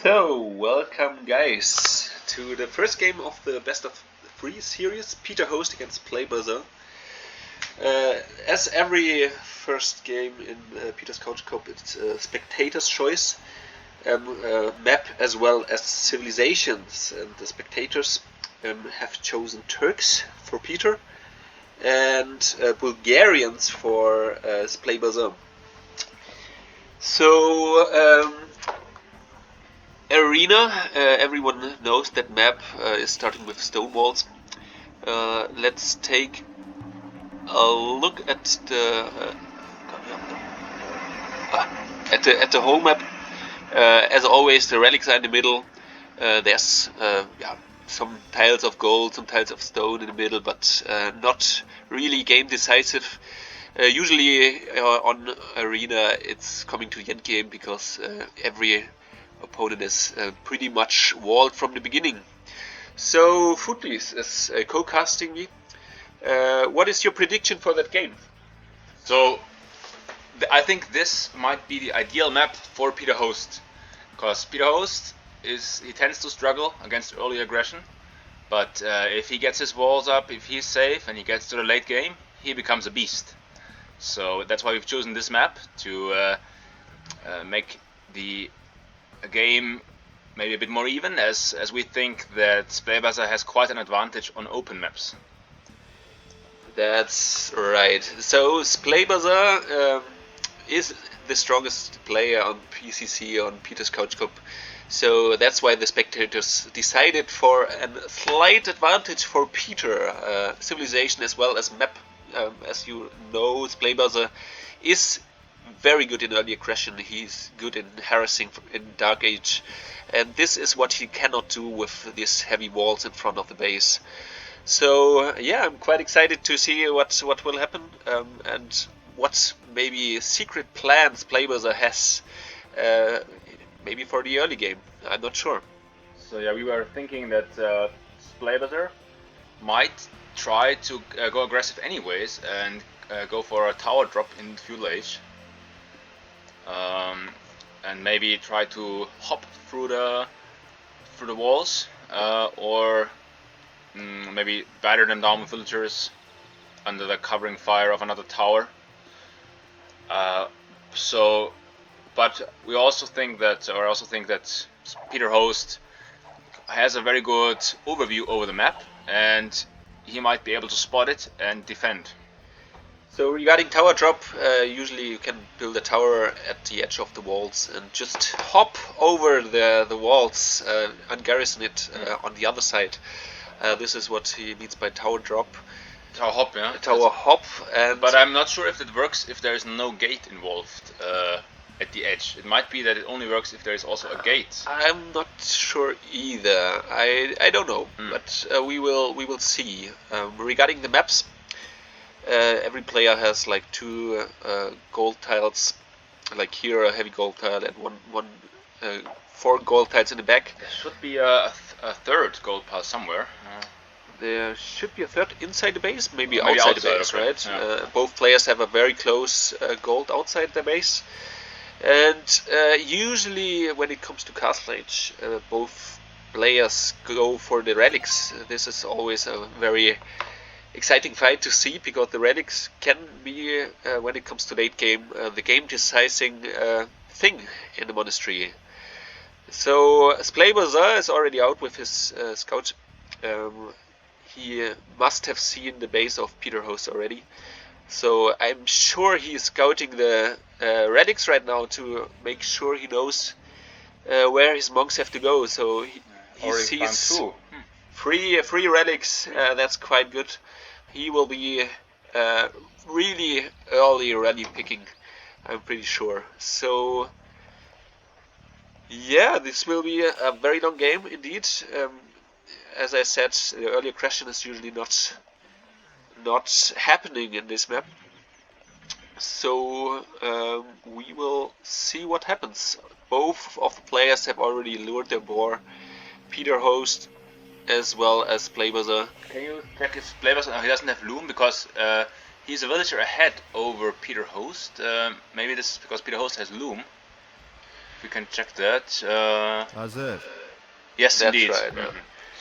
So, welcome guys to the first game of the best of three series, Peter host against Playbuzzer. As every first game in Peter's Couch Cup, it's spectator's choice map as well as civilizations, and the spectators have chosen Turks for Peter and Bulgarians for Playbuzzer. So, Arena, everyone knows that map is starting with stone walls. Let's take a look at the whole map. As always, the relics are in the middle. There's some tiles of gold, some tiles of stone in the middle, but not really game decisive. Usually on Arena it's coming to the end game because every opponent is pretty much walled from the beginning. So Footleys is co-casting me. What is your prediction for that game? So I think this might be the ideal map for Peter Host, because Peter Host he tends to struggle against early aggression, but if he gets his walls up, if he's safe and he gets to the late game, he becomes a beast. So that's why we've chosen this map to make the game maybe a bit more even, as we think that Playbuzzer has quite an advantage on open maps. That's right. So Playbuzzer is the strongest player on PCC, on Peter's Couch Cup. So that's why the spectators decided for a slight advantage for Peter. Civilization as well as map. As you know, Playbuzzer is very good in early aggression. He's good in harassing in Dark Age, and this is what he cannot do with these heavy walls in front of the base. So yeah, I'm quite excited to see what will happen and what maybe secret plans Playbuzzer has maybe for the early game. I'm not sure. So yeah, we were thinking that Playbuzzer might try to go aggressive anyways and go for a tower drop in Feudal Age. And maybe try to hop through the walls, or maybe batter them down with villagers under the covering fire of another tower. But we also think that, Peter Host has a very good overview over the map, and he might be able to spot it and defend. So regarding tower drop, usually you can build a tower at the edge of the walls and just hop over the walls and garrison it on the other side. This is what he means by tower drop. Tower hop, yeah. Tower hop, but I'm not sure if it works if there is no gate involved at the edge. It might be that it only works if there is also a gate. I'm not sure either. I don't know, but we will see. Regarding the maps. Every player has like two gold tiles, like here a heavy gold tile and four gold tiles in the back. There should be a third gold pile somewhere. There should be a third inside the base, maybe outside the base, okay. Right? Yeah. Both players have a very close gold outside the base, and usually when it comes to Castle Age, both players go for the relics. This is always a very exciting fight to see, because the relics can be, when it comes to late game, the game deciding thing in the monastery. So Playbuzzer is already out with his scout. He must have seen the base of Peter Host already. So I'm sure he's scouting the relics right now to make sure he knows where his monks have to go. So he sees three relics. That's quite good. He will be really early rally picking, I'm pretty sure. So yeah, this will be a very long game indeed. As I said, the early aggression is usually not happening in this map. So we will see what happens. Both of the players have already lured their boar. Peter Host as well as Playbuzzer. Can you check if Playbuzzer he doesn't have loom, because he's a villager ahead over Peter Host. Maybe this is because Peter Host has loom. we can check that. That's it. Yes, That's indeed. right,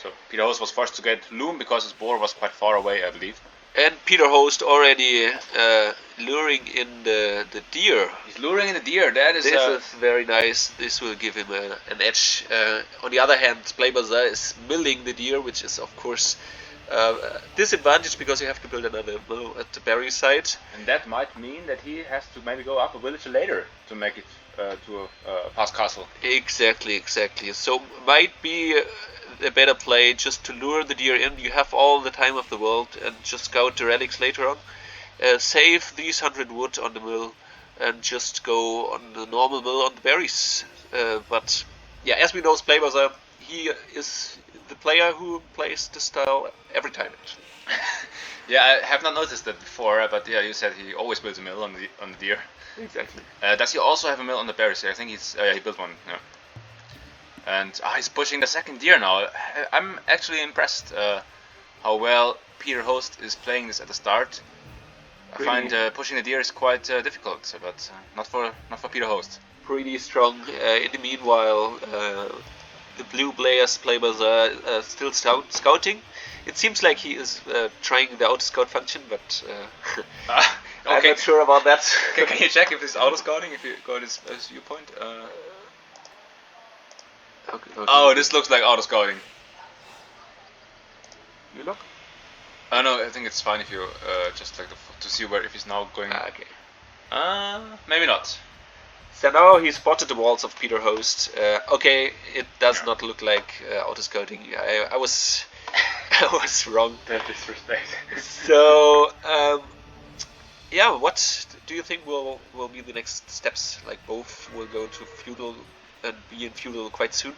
So Peter Host was forced to get Loom because his board was quite far away, I believe. And Peter Host already luring in the deer. He's luring in the deer. This is very nice. This will give him an edge. On the other hand, Playbazaar is milling the deer, which is of course disadvantage because you have to build another mill at the berry side. And that might mean that he has to maybe go up a village later to make it to a fast castle. Exactly. So might be a better play just to lure the deer in. You have all the time of the world and just scout the relics later on. Save these 100 wood on the mill and just go on the normal mill on the berries. But yeah, as we know, Playbazaar, he is the player who plays the style every time. Yeah, I have not noticed that before, but yeah, you said he always builds a mill on the deer. Exactly. Does he also have a mill on the berries? I think he built one. Yeah. And he's pushing the second deer now. I'm actually impressed how well Peter Host is playing this at the start. I find pushing the deer is quite difficult, but not for Peter Host. Pretty strong. In the meanwhile, the blue players Playbazaar still scouting. It seems like he is trying the auto scout function, but okay. I'm not sure about that. Can you check if this auto scouting? If you go to this viewpoint. Okay. Oh, this looks like auto scouting. You look? No, I think it's fine if you just like to see where if he's now going. Okay. Maybe not. So now he spotted the walls of Peter Host. Okay, it does not look like auto scouting. I was wrong. That disrespect. So yeah, what do you think will be the next steps? Like both will go to feudal and be in feudal quite soon.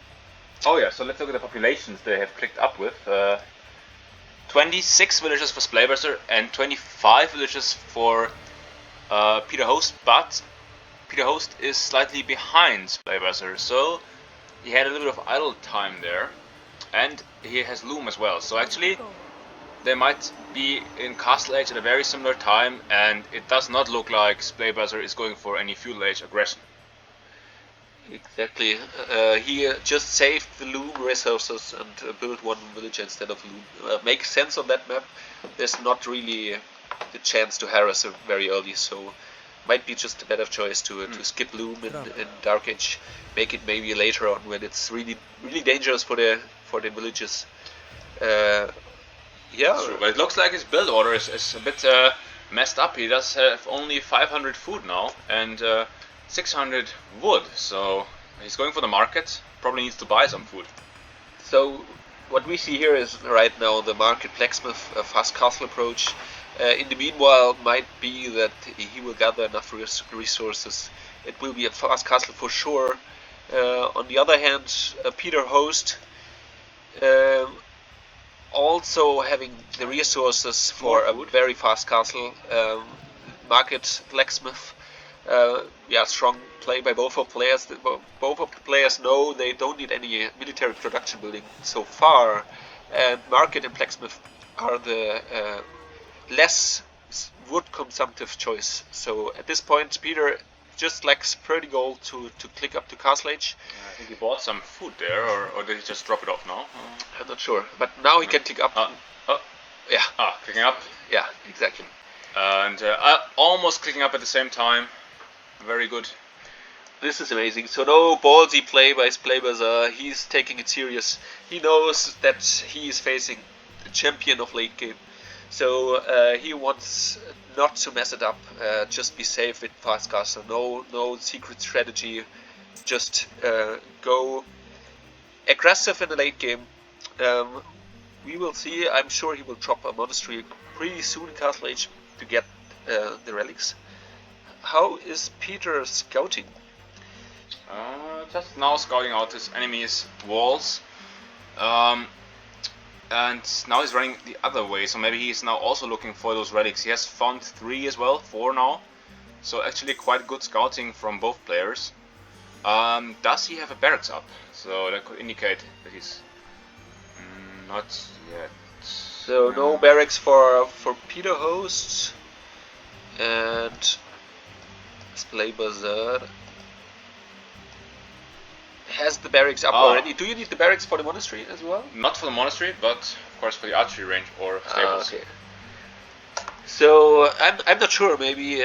Oh yeah, so let's look at the populations they have clicked up with. 26 villages for Playbazaar and 25 villages for Peter Host, but Peter Host is slightly behind Playbazaar, so he had a little bit of idle time there, and he has Loom as well. So actually, they might be in Castle Age at a very similar time, and it does not look like Playbazaar is going for any feudal age aggression. Exactly. He just saved the Loom resources and built one village instead of Loom. Makes sense on that map. There's not really the chance to harass very early, so might be just a better choice to skip Loom in Dark Age. Make it maybe later on when it's really dangerous for the villages. Yeah. True, but it looks like his build order is a bit messed up. He does have only 500 food now and 600 wood, so he's going for the market. Probably needs to buy some food. So what we see here is right now the market blacksmith fast castle approach. In the meanwhile, might be that he will gather enough resources. It will be a fast castle for sure. On the other hand, Peter Host also having the resources for a very fast castle. Market blacksmith. Strong play by both of players. Both of the players know they don't need any military production building so far, and market and blacksmith are the less wood consumptive choice. So at this point, Peter just lacks 30 gold to click up to Castle Age. I think he bought some food there, or did he just drop it off now? I'm not sure, but now he can click up. Yeah. Clicking up. Yeah, exactly. And almost clicking up at the same time. Very good. This is amazing. So no ballsy play by Playbazaar. He's taking it serious. He knows that he is facing the champion of late game. So he wants not to mess it up. Just be safe with fast castle. No secret strategy. Just go aggressive in the late game. We will see. I'm sure he will drop a monastery pretty soon in Castle Age to get the relics. How is Peter scouting? Just now scouting out his enemy's walls. And now he's running the other way, so maybe he's now also looking for those relics. He has found 3 as well, 4 now. So actually quite good scouting from both players. Does he have a barracks up? So that could indicate that he's not yet. So no barracks for Peter Host. And Playbazaar. has the barracks up already. Do you need the barracks for the monastery as well? Not for the monastery, but of course for the archery range or stables. Okay. So I'm not sure. Maybe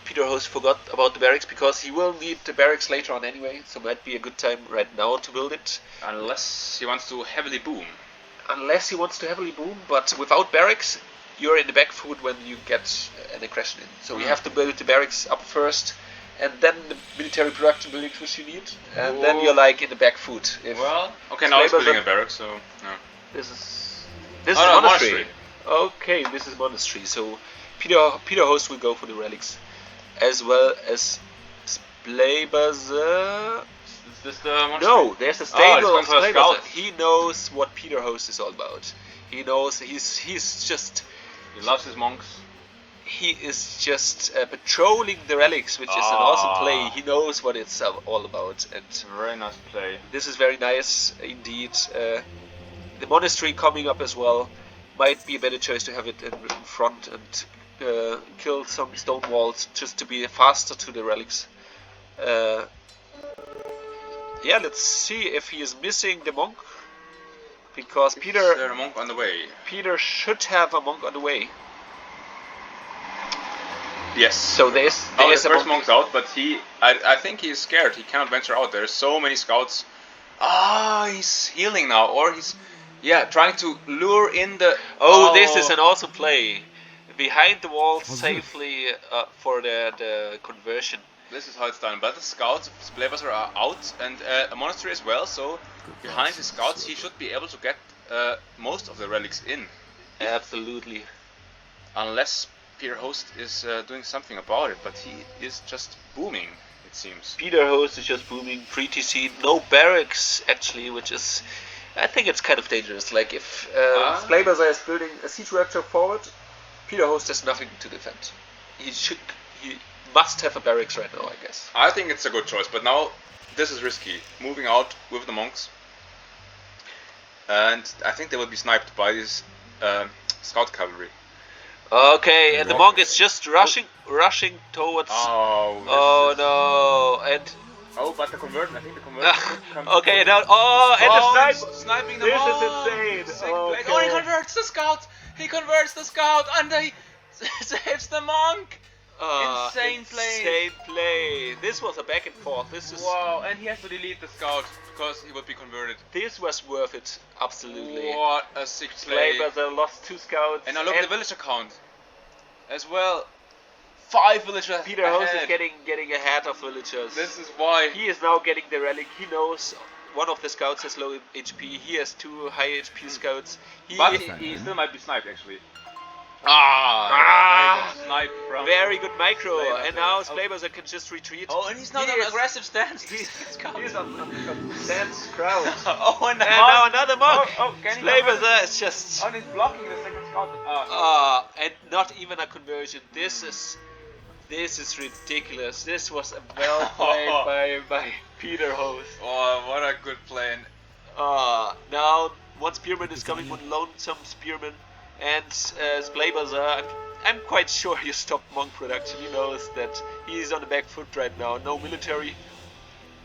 Peter Host forgot about the barracks because he will need the barracks later on anyway. So might be a good time right now to build it. Unless he wants to heavily boom. But without barracks, you're in the back foot when you get an aggression in. So you have to build the barracks up first, and then the military production buildings which you need, and then you're like in the back foot. Okay, now he's building a barracks, so no. This is monastery. Okay, this is monastery. So Peter Host will go for the relics, as well as Splaybazer. Is this the monastery? No, there's a stable of Splaybazer. Scouts. He knows what Peter Host is all about. He knows he's just. He loves his monks. He is just patrolling the relics, which is an awesome play. He knows what it's all about, and very nice play. This is very nice indeed. The monastery coming up as well might be a better choice to have it in front and kill some stone walls just to be faster to the relics. Yeah, let's see if he is missing the monk, because Is there a monk on the way? Peter should have a monk on the way. Yes. So there's the first monk's out, but I think he's scared. He cannot venture out. There's so many scouts. He's healing now, or he's trying to lure in the. This is an awesome play. Behind the walls safely for the conversion. This is how it's done. But the scouts of Splaybazer are out, and a monastery as well. So behind the scouts, he should be able to get most of the relics in. Absolutely. Unless Peter Host is doing something about it, but he is just booming, it seems. Peter Host is just booming, PCC, no barracks actually, which is, I think it's kind of dangerous. Like if Splaybazer is building a siege workshop forward, Peter Host has nothing to defend. He must have a barracks right now, I guess. I think it's a good choice, but now this is risky. Moving out with the monks, and I think they will be sniped by this scout cavalry. Okay, and the monk is just rushing towards. Oh no! And but the conversion. I think the conversion. Okay, now and the sniping the This monk. is insane. Okay. Oh, he converts the scout. And he saves the monk. Insane play. This was a back and forth. This is wow, and he has to delete the scout because he would be converted. This was worth it, absolutely. What a sick play! Splaybazer lost 2 scouts. And now look at the villager count as well. 5 villagers. Peter Host is getting ahead of villagers. This is why he is now getting the relic. He knows one of the scouts has low HP. He has 2 high HP scouts. But he still might be sniped actually. Very good micro, Splaybazer. And now Splaybazer can just retreat. And he's not on an aggressive stance. He's on stance crowd. And now another monk. Splaybazer is just. he's blocking the second scout. And not even a conversion. This is ridiculous. This was well played by Peter Host. Oh, what a good play. Now one spearman is coming, one lonesome spearman. And Splaybazer, I'm quite sure he stopped monk production. He knows that he's on the back foot right now. No military.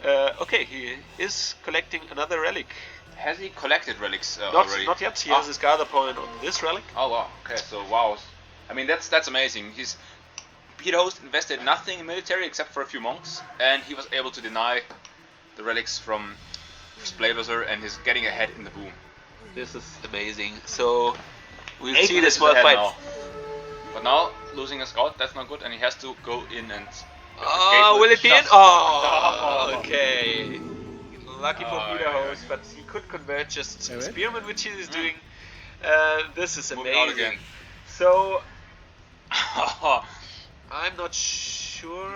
Okay, he is collecting another relic. Has he collected relics already? Not yet. He has his gather point on this relic. Oh wow. Okay, so wow. I mean that's amazing. Peter Host invested nothing in military except for a few monks, and he was able to deny the relics from Splaybazer, and he's getting ahead in the boom. This is amazing. So we'll see this well fight. Now. But now losing a scout, that's not good, and he has to go in and. Will it be in? Oh, okay. Lucky for Peter Host, but he could convert just spearman, which he is doing. This is amazing. So I'm not sure.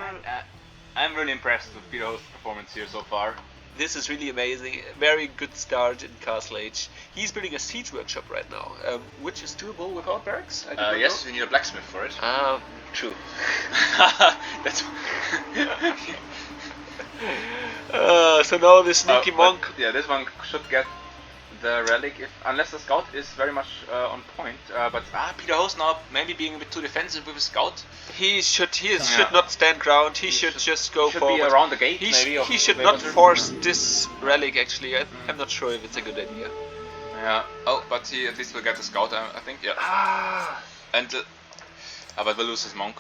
I'm really impressed with Peter Host's performance here so far. This is really amazing. Very good start in Castle Age. He's building a siege workshop right now, which is doable without barracks. Yes, you need a blacksmith for it. True. That's. So now the sneaky monk. This one should get the relic, unless the scout is very much on point. But Peter Host now maybe being a bit too defensive with his scout. He should not stand ground. He should just go forward. Be around the gate. He should not force this relic. Actually, I'm not sure if it's a good idea. Yeah. Oh, but he at least will get the scout. I think. Yeah. And but will lose his monk.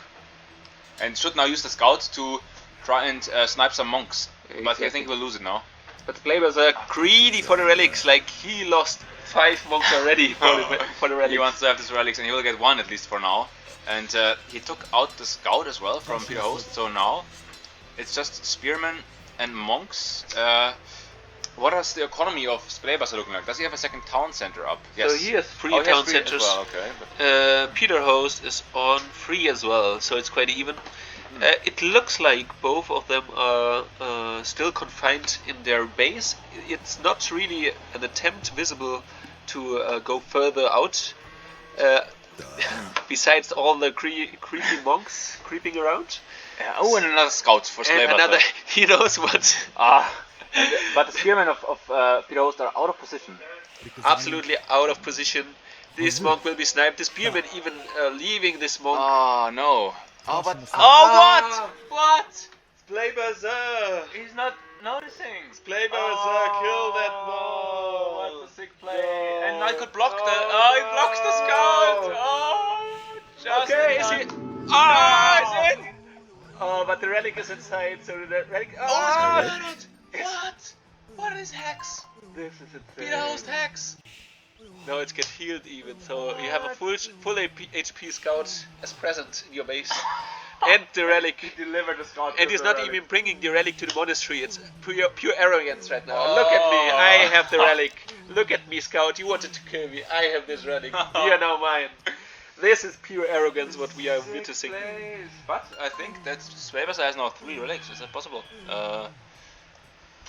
And should now use the scout to try and snipe some monks. Exactly. But I think we'll lose it now. But the players are greedy for the relics. Like he lost 5 monks already for the relics. He wants to have these relics, and he will get 1 at least for now. And he took out the scout as well from Peter Host. So now it's just spearmen and monks. What is the economy of Splebas looking like? Does he have a second town center up? Yes. So he has 3 town centers. Well. Okay, Peter Host is on 3 as well, so it's quite even. It looks like both of them are still confined in their base. It's not really an attempt visible to go further out. Besides all the creepy monks creeping around. Oh, and another scout for Splebas. He knows what. But the spearmen of Peter Host are out of position. Absolutely out of position. This monk will be sniped. The spearmen even leaving this monk. Oh no. What? Splebas! He's not noticing. Splebas killed that monk. What a sick play. No. And I could block he blocks the scout. Just okay, is he? Is it? But the relic is inside, so the relic. What? What is hex? This is insane. Peter Host hex. No, it's get healed even, so you have a full HP scout as present in your base. And the relic. He delivered the scout. And he's not even bringing the relic to the monastery. It's pure arrogance right now. Look at me, I have the relic. Look at me, scout, you wanted to kill me. I have this relic. You are now mine. This is pure arrogance, what we are witnessing. But I think that Splebas has now 3 relics. Is that possible?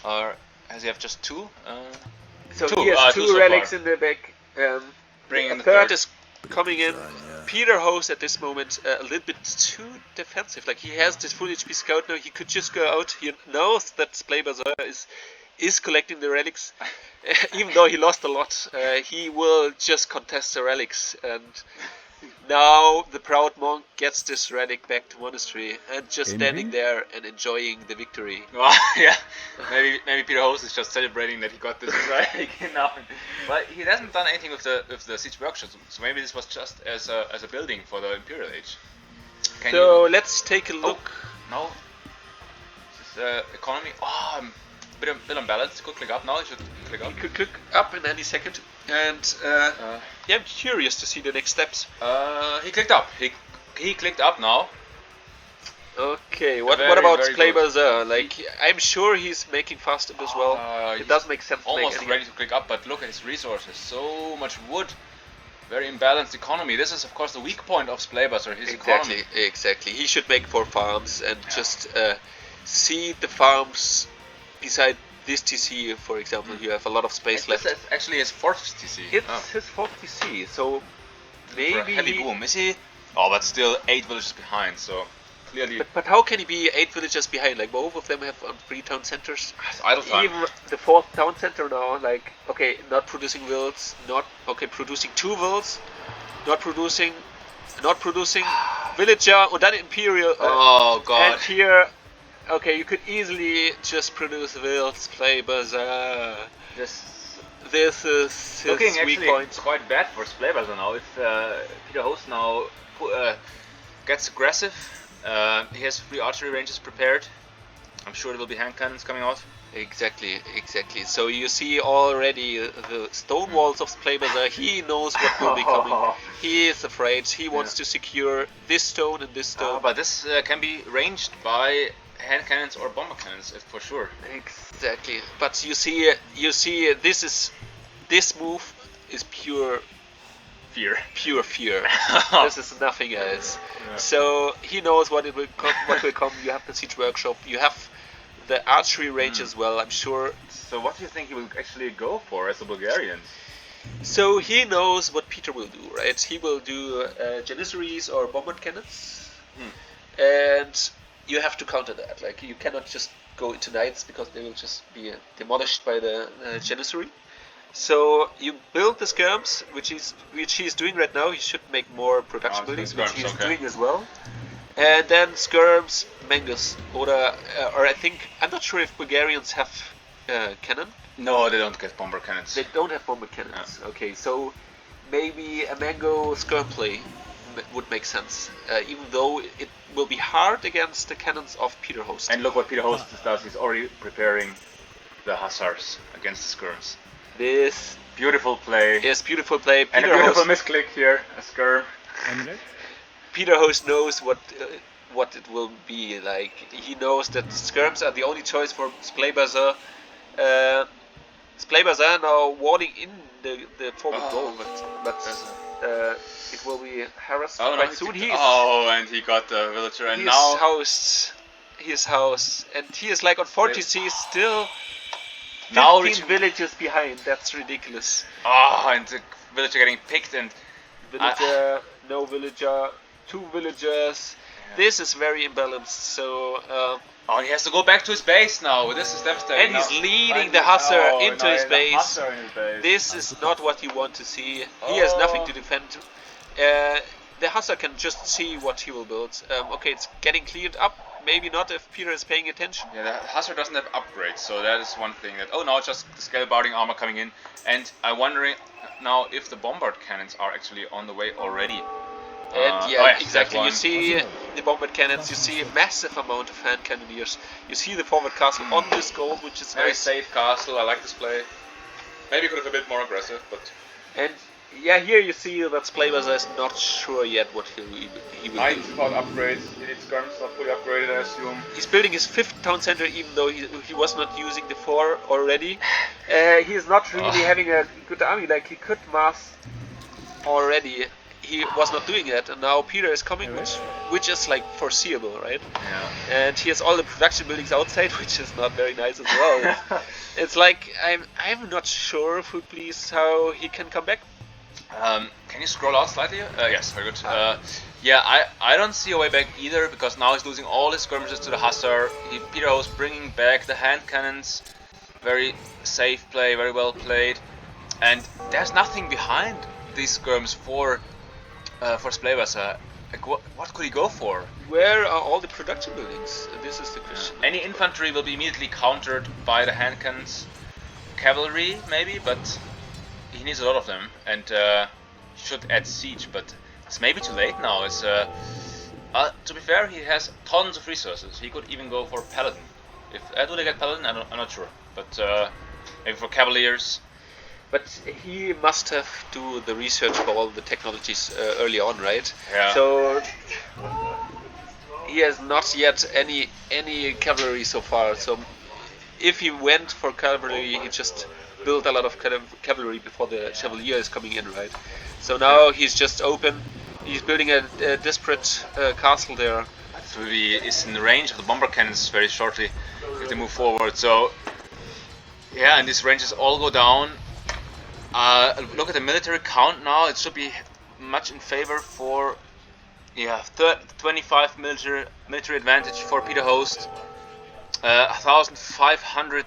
Or has he have just 2? So he has 2 relics in the back. Bringing the third is coming in. Peter Host at this moment a little bit too defensive. Like he has this full HP scout now. He could just go out. He knows that Splebas is collecting the relics. Even though he lost a lot, he will just contest the relics. And now the proud monk gets this relic back to monastery and just standing there and enjoying the victory. Yeah, maybe Peter Host is just celebrating that he got this relic now. But he hasn't done anything with the siege workshops, so maybe this was just as a building for the Imperial Age. Let's take a look. No, this is economy. Bit unbalanced. Could click up now. He should click up. He could click up in any second. And I'm curious to see the next steps. He clicked up. He clicked up now. Okay, what about Splebas? Like, I'm sure he's making fast up as well. It does make sense. Almost ready to click up, but look at his resources. So much wood. Very imbalanced economy. This is, of course, the weak point of Splebas, or his economy. Exactly. He should make 4 farms and just seed the farms. Beside this TC, for example, you have a lot of space left. It's actually his 4th TC. It's his 4th TC, so maybe... Heavy boom, is he? Oh, but still 8 villages behind, so clearly... But how can he be 8 villages behind? Like, both of them have 3 town centers. Idle time. Even the 4th town center now, like, okay, not producing vills, producing 2 vills, not producing villager, and then Imperial. Oh, God. And here... Okay, you could easily just produce vills, Splebas. This is his looking weak actually point. Quite bad for Splebas now. If Peter Host now gets aggressive, he has 3 archery ranges prepared. I'm sure there will be hand cannons coming out. Exactly. So you see already the stone walls of Splebas. He knows what will be coming. He is afraid. He wants to secure this stone and this stone. But this can be ranged by hand cannons or bomber cannons, for sure. Exactly. But you see, this move is pure fear. This is nothing else. Yeah. So he knows what will come. You have the siege workshop. You have the archery range as well, I'm sure. So what do you think he will actually go for as a Bulgarian? So he knows what Peter will do, right? He will do Janissaries or bombard cannons. And you have to counter that. Like, you cannot just go into knights because they will just be demolished by the Janissary. So you build the skirms, which he's doing right now. He should make more production buildings, which he's doing as well. And then skirms, mangus, or I think I'm not sure if Bulgarians have cannon. No, they don't get bomber cannons. They don't have bomber cannons. Yeah. Okay, so maybe a mango skirm play would make sense, even though it will be hard against the cannons of Peter Host. And look what Peter Host does. He's already preparing the hussars against the skirms. This beautiful play. Yes, beautiful play. Peter and a beautiful misclick here, a skirm. Peter Host knows what it will be like. He knows that the skirms are the only choice for Splaybazaar. Splaybazaar now walling in the forward goal, but it will be harassed quite soon. And he got the villager, and now he is housed, and he is like on 40 C still. 15 villagers behind. That's ridiculous. And the villager getting picked, and villager, no villager, 2 villagers. Yeah. This is very imbalanced. So. And he has to go back to his base now. This is devastating. And he's leading the hussar into his base. This is not what you want to see. He has nothing to defend. The hussar can just see what he will build. Okay, it's getting cleared up. Maybe not if Peter is paying attention. Yeah, the hussar doesn't have upgrades, so that is one thing. That now it's just the scale-bounding armor coming in, and I'm wondering now if the bombard cannons are actually on the way already. And yes, exactly. You see the bombard cannons. You see a massive amount of hand cannoneers. You see the forward castle on this goal, which is very nice. Safe castle. I like this play. Maybe could have a bit more aggressive, but. And yeah, here you see that Splaybazaar is not sure yet what he will do. About upgrades. He needs skirms not fully upgraded, I assume. He's building his 5th town center, even though he was not using the 4 already. He is not really having a good army. Like he could mass already. He was not doing it, and now Peter is coming, which is like foreseeable, right? Yeah. And he has all the production buildings outside, which is not very nice as well. It's like I'm not sure, Food Please, how he can come back. Can you scroll out slightly? Yes, very good. I don't see a way back either, because now he's losing all his skirmishes to the hussar. Peter Host bringing back the hand cannons. Very safe play, very well played, and there's nothing behind these skirms for Splaybazaar. Like what could he go for? Where are all the production buildings? This is the question. Any infantry will be immediately countered by the hand cannons. Cavalry maybe, but he needs a lot of them, and should add siege, but it's maybe too late now. It's to be fair, he has tons of resources. He could even go for paladin. If do they get paladin? I'm not sure, but maybe for cavaliers. But he must have do the research for all the technologies early on, right? Yeah. So he has not yet any cavalry so far. So if he went for cavalry, he just built a lot of cavalry before the chevalier is coming in, right? So now he's just open. He's building a disparate castle there. Is in the range of the bomber cannons very shortly if they move forward. So yeah, and these ranges all go down. Look at the military count now. It should be much in favor for 25 military advantage for Peter Host. 1,500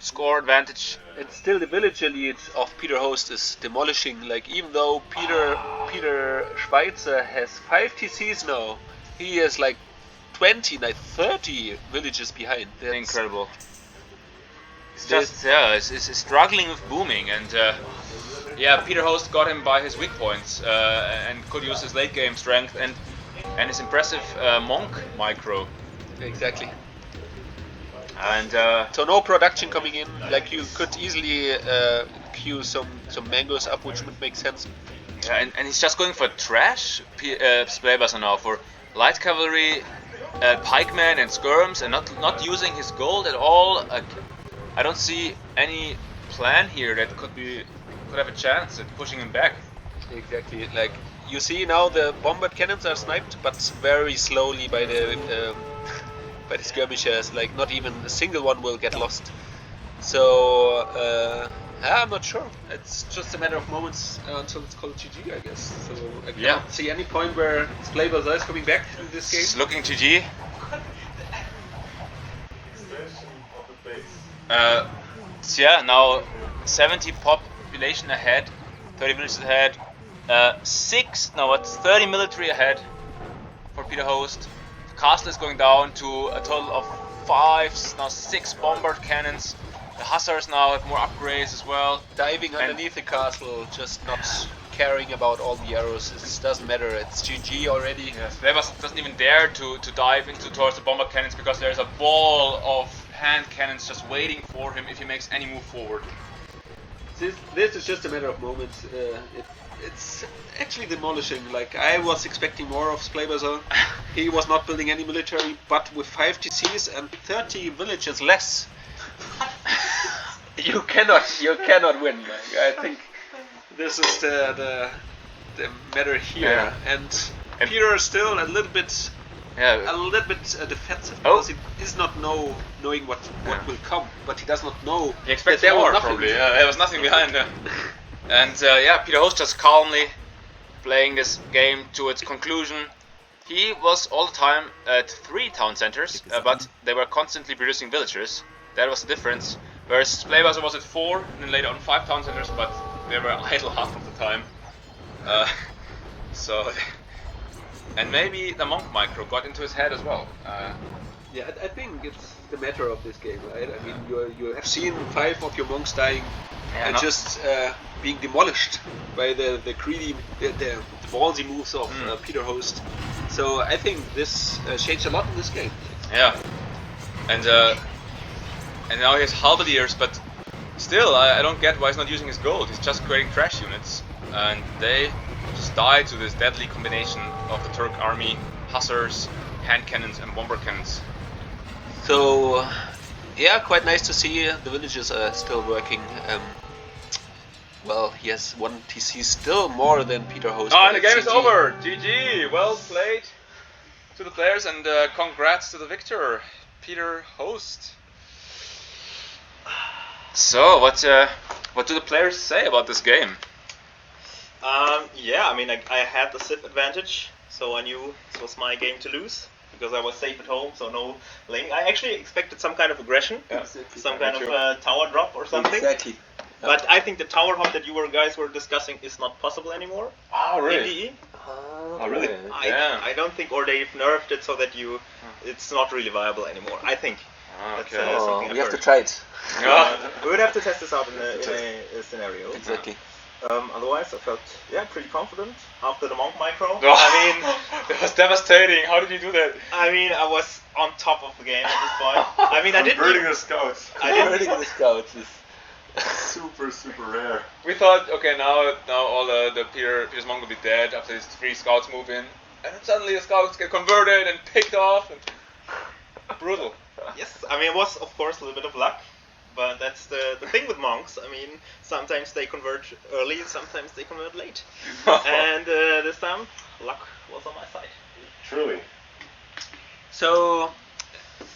score advantage. And still the village elite of Peter Host is demolishing. Like even though Peter Schweitzer has 5 TCs now, he is like 20, like 30 villages behind. That's incredible. It's struggling with booming, and Peter Host got him by his weak points and could use his late game strength and his impressive monk micro. Exactly. And so no production coming in. Like you could easily queue some mangoes up, which would make sense. Yeah, and he's just going for trash Splaybazaar now for light cavalry, pikemen and skirms, and not using his gold at all. I don't see any plan here that could have a chance at pushing him back. Exactly. Like you see now, the bombard cannons are sniped, but very slowly by the skirmishers. Like not even a single one will get lost. So I'm not sure. It's just a matter of moments until it's called GG, I guess. So I can't see any point where Splaybazaar is coming back in this game. It's looking GG. Now 70 population ahead, 30 villages ahead, 30 military ahead for Peter Host. The castle is going down to a total of 6 bombard cannons. The hussars now have more upgrades as well. Diving underneath the castle, just not caring about all the arrows. It doesn't matter. It's GG already. Yes, Levas doesn't even dare to dive towards the bomber cannons because there's a wall of hand cannons just waiting for him if he makes any move forward. This is just a matter of moments. It's actually demolishing. Like, I was expecting more of Splaybazer. He was not building any military, but with 5 TCs and 30 villages less, you cannot win. Like, I think this is the matter here. Yeah. And Peter is still a little bit defensive because he is not knowing what will come, but he does not know. He expects that there more, was nothing. probably. Yeah, there was nothing behind. And Peter Host just calmly playing this game to its conclusion. He was all the time at 3 town centers, but they were constantly producing villagers. That was the difference. Whereas Splaybazer was at 4, and then later on 5 town centers, but they were idle half of the time. And maybe the monk micro got into his head as well. I think it's the matter of this game, right? I mean, you have seen 5 of your monks dying and just being demolished by the greedy, the ballsy moves of Peter Host. So I think this changed a lot in this game. Yeah, and now he has halberdiers, but still, I don't get why he's not using his gold. He's just creating trash units, and they just die to this deadly combination of the Turk army, hussars, hand cannons, and bomber cannons. So, quite nice to see the villages are still working. Well, he has 1 TC still more than Peter Host. And the game is over! GG! Well played to the players, and congrats to the victor, Peter Host. So, what do the players say about this game? I mean, I had the SIP advantage, so I knew this was my game to lose because I was safe at home, so no lane. I actually expected some kind of aggression, some kind of tower drop or something. Exactly. But I think the tower hop that you guys were discussing is not possible anymore. Oh, really? In DE. Oh, really? I don't think, or they've nerfed it so that it's not really viable anymore. I think. Okay. That's something we have to try it. We would have to test this out in a scenario. Exactly. Otherwise, I felt pretty confident after the monk micro. I mean, that was devastating. How did you do that? I mean, I was on top of the game at this point. I mean, I didn't. Converting the scouts. Converting the scouts is super rare. We thought, okay, now all the Peter's monk will be dead after his 3 scouts move in, and then suddenly the scouts get converted and picked off. And brutal. Yes, I mean, it was of course a little bit of luck. But that's the thing with monks. I mean, sometimes they convert early, sometimes they convert late. And this time, luck was on my side. Truly. So,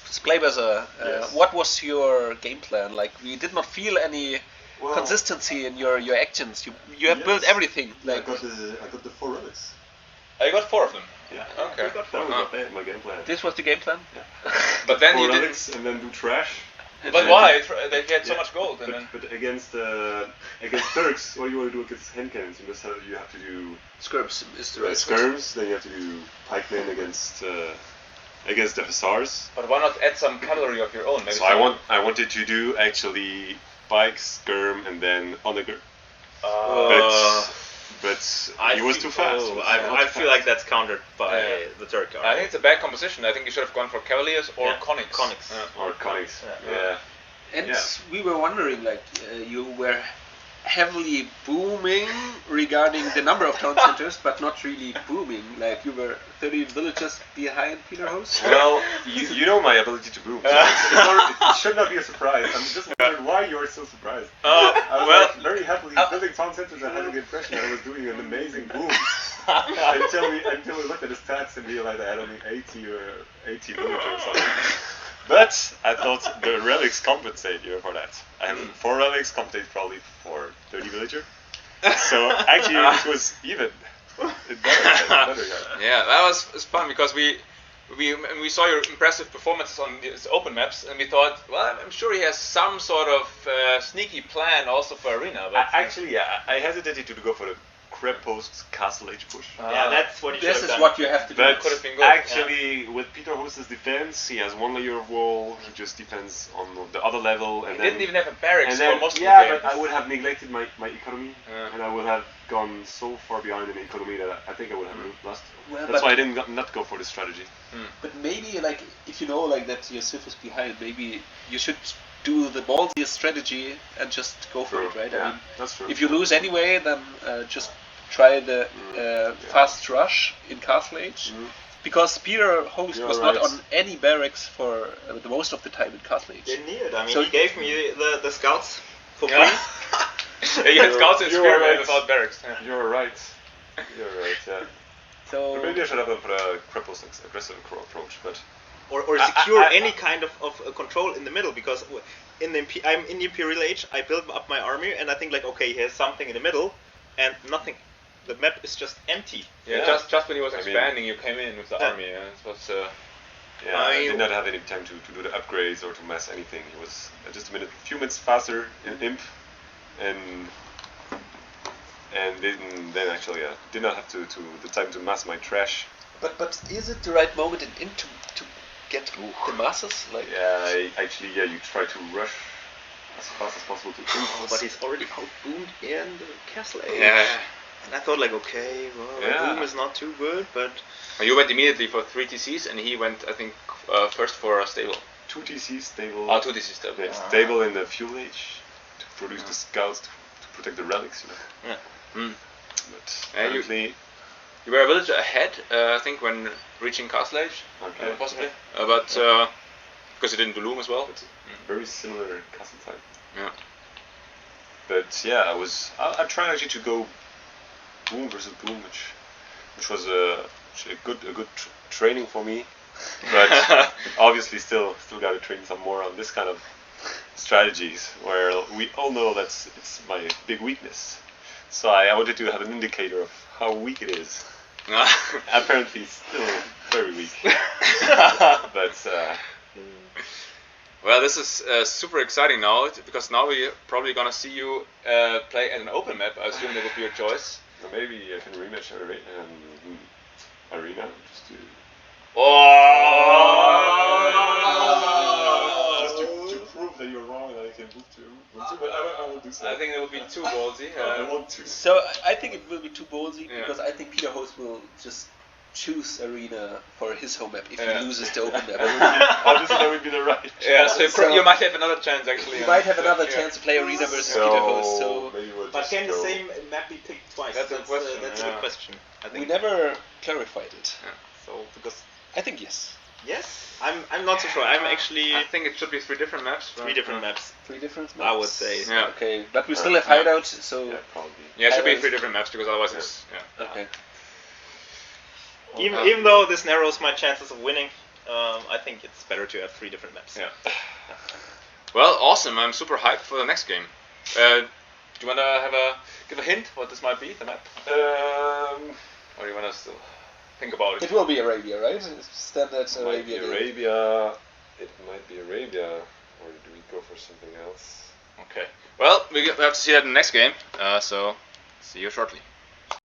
Splaybazer, Yes. what was your game plan? Like, we did not feel any consistency in your actions. You have built everything. Like, I got the 4 relics. I got 4 of them. Yeah. Okay. That was my game plan. this was the game plan? Yeah. But then 4 you didn't. relics and then do trash. But why? They had so much gold, and then. But against Turks, what do you want to do against hand cannons? You have to do Skirms is the right skirms. Then you have to do pikemen against the hussars. But why not add some cavalry of your own? Maybe So I wanted to do actually pike, skirm, and then onager. But he was too fast. I feel like that's countered by the Turk army. I think it's a bad composition. I think you should have gone for cavaliers or conics. Or conics. Yeah. And we were wondering, like, you were heavily booming regarding the number of town centers, but not really booming. Like, you were 30 villages behind Peter Host. Well, you know my ability to boom. It should not be a surprise. I'm just wondering why you're so surprised. I was very happily building town centers and having the impression that I was doing an amazing boom. until we looked at the stats and realized I had only 80 villagers or something. But I thought the relics compensate you for that. And 4 relics compensate probably for 30 villager. So actually it was even. It better. Yeah, that was fun because we we saw your impressive performances on these open maps, and we thought, well, I'm sure he has some sort of sneaky plan also for Arena. But Actually, yeah, I hesitated to go for the crab post Castle Age push. Yeah, that's what you should have done. This is what you have to do. But could have been good. actually, with Peter Host's defense, he has one layer of wall. He just depends on the other level, and he then didn't even have a barracks and then, for most of the yeah, game. but I would have neglected my economy, and I would have gone so far behind in economy that I think I would have lost. Well, That's why I didn't not go for this strategy. But maybe, like, if you know, like, that your Civ is behind, maybe you should do the ballsiest strategy and just go for it, right? Yeah, I mean, that's true. if you lose anyway, then just try the fast rush in Castle Age. Because Peter Host was not on any barracks for the most of the time in Castle Age. Didn't need it. I mean, So he gave me the scouts for free. Yeah, you had scouts in Spearman without barracks. Yeah. You're right. Yeah. So Maybe I should have gone for the crab post aggressive approach, but. Or secure any kind of control in the middle, because I'm in the Imperial Age, I build up my army, and I think like, okay, here's something in the middle, and nothing. The map is just empty. Yeah, just when he was expanding, you came in with the army. Yeah, it was. I did not have any time to do the upgrades or to mass anything. He was just a few minutes faster in Imp, and then actually did not have the time to mass my trash. But is it the right moment in to get the masses? Like You try to rush as fast as possible to Imp. But he's already out-boomed in the Castle Age. Yeah. And I thought like, okay, well, boom is not too good, but... You went immediately for 3 TCs, and he went, I think, first for a stable. 2 TCs stable. 2 TCs stable. Yeah, stable in the Fuel Age to produce the scouts to protect the relics, But apparently... You were a village ahead, I think, when reaching Castle Age, possibly. But because you didn't do Loom as well. But very similar castle type. Yeah. But yeah, I tried actually to go boom versus boom, which was actually a good training for me. But obviously still got to train some more on this kind of strategies, where we all know it's my big weakness. So I wanted to have an indicator of how weak it is. Apparently still very weak. But well, this is super exciting now, because now we're probably gonna see you play at an open map. I assume that would be your choice. Maybe I can rematch Arena just to. Just to prove that you're wrong and that I can move to. But I won't do so. I think it would be too ballsy. I want to. So I think it will be too ballsy, because I think Peter Host will just choose Arena for his home map if he loses the open map. Obviously, that would be the right. Yeah, so you might have another chance actually. You might have another chance to play Arena versus Peter Host. So but can the same map be picked twice? That's a question. That's a good question. I think. We never clarified it. Yeah. So because I think yes. Yes, I'm not so sure. I'm actually. I think it should be 3 different maps. 3 different maps. 3 different maps. I would say. Yeah. Okay, but we still have hideout, so. Yeah, probably. Yeah, it should be 3 different maps, because otherwise it's. Yeah. Okay. Even though this narrows my chances of winning, I think it's better to have 3 different maps. Yeah. Well, awesome. I'm super hyped for the next game. Do you wanna give a hint what this might be, the map? Or do you wanna still think about it? It will be Arabia, right? Standard Arabia. Arabia. It might be Arabia, or do we go for something else? Okay. Well, we have to see that in the next game. So see you shortly.